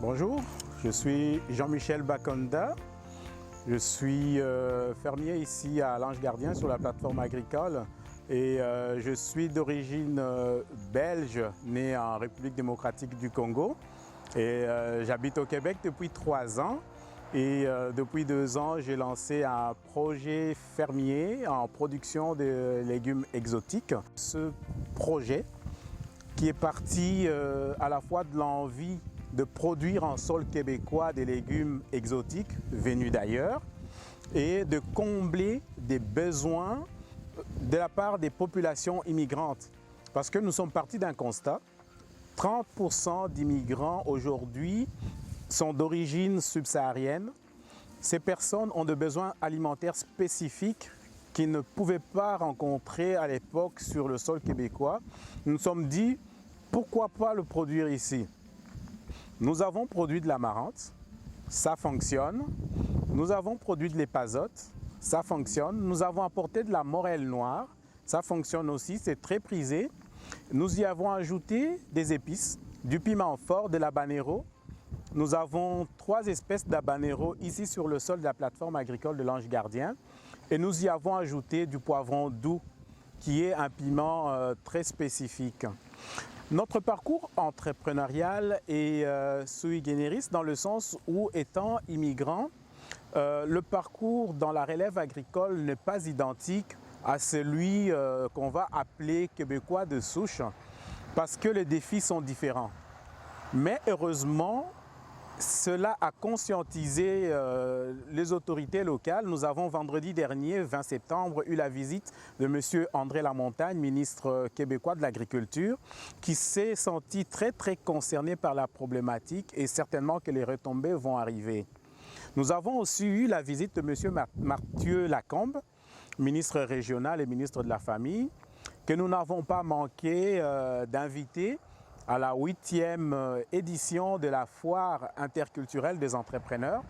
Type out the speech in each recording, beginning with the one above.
Bonjour, je suis Jean-Michel Bakonda. Je suis fermier ici à l'Ange Gardien sur la plateforme agricole et je suis d'origine belge, né en République démocratique du Congo. Et j'habite au Québec depuis 3 ans. Et depuis 2 ans, j'ai lancé un projet fermier en production de légumes exotiques. Ce projet qui est parti à la fois de l'envie de produire en sol québécois des légumes exotiques venus d'ailleurs et de combler des besoins de la part des populations immigrantes. Parce que nous sommes partis d'un constat, 30% d'immigrants aujourd'hui sont d'origine subsaharienne. Ces personnes ont des besoins alimentaires spécifiques qu'ils ne pouvaient pas rencontrer à l'époque sur le sol québécois. Nous nous sommes dit, pourquoi pas le produire ici? Nous avons produit de l'amarante, ça fonctionne. Nous avons produit de l'épazote, ça fonctionne. Nous avons apporté de la morelle noire, ça fonctionne aussi, c'est très prisé. Nous y avons ajouté des épices, du piment fort, de l'habanero. Nous avons 3 espèces d'habanero ici sur le sol de la plateforme agricole de l'Ange Gardien. Et nous y avons ajouté du poivron doux, qui est un piment très spécifique. Notre parcours entrepreneurial est sui generis dans le sens où, étant immigrant, le parcours dans la relève agricole n'est pas identique à celui qu'on va appeler québécois de souche, parce que les défis sont différents. Mais heureusement, cela a conscientisé les autorités locales. Nous avons vendredi dernier, 20 septembre, eu la visite de M. André Lamontagne, ministre québécois de l'Agriculture, qui s'est senti très concerné par la problématique et certainement que les retombées vont arriver. Nous avons aussi eu la visite de M. Mathieu Lacombe, ministre régional et ministre de la Famille, que nous n'avons pas manqué d'inviter à la 8e édition de la foire interculturelle des entrepreneurs.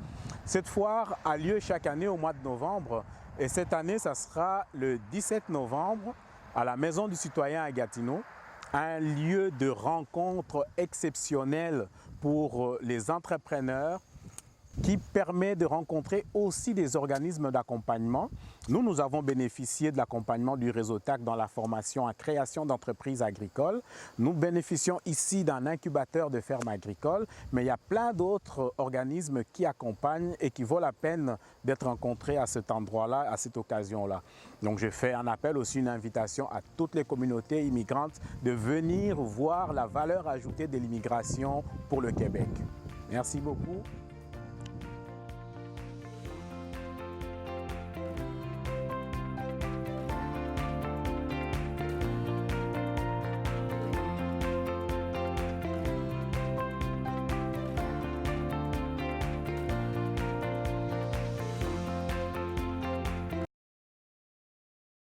Cette foire a lieu chaque année au mois de novembre et cette année, ça sera le 17 novembre à la Maison du Citoyen à Gatineau, un lieu de rencontre exceptionnel pour les entrepreneurs qui permet de rencontrer aussi des organismes d'accompagnement. Nous avons bénéficié de l'accompagnement du réseau TAC dans la formation en création d'entreprises agricoles. Nous bénéficions ici d'un incubateur de fermes agricoles, mais il y a plein d'autres organismes qui accompagnent et qui vaut la peine d'être rencontrés à cet endroit-là, à cette occasion-là. Donc je fais un appel aussi, une invitation à toutes les communautés immigrantes de venir voir la valeur ajoutée de l'immigration pour le Québec. Merci beaucoup.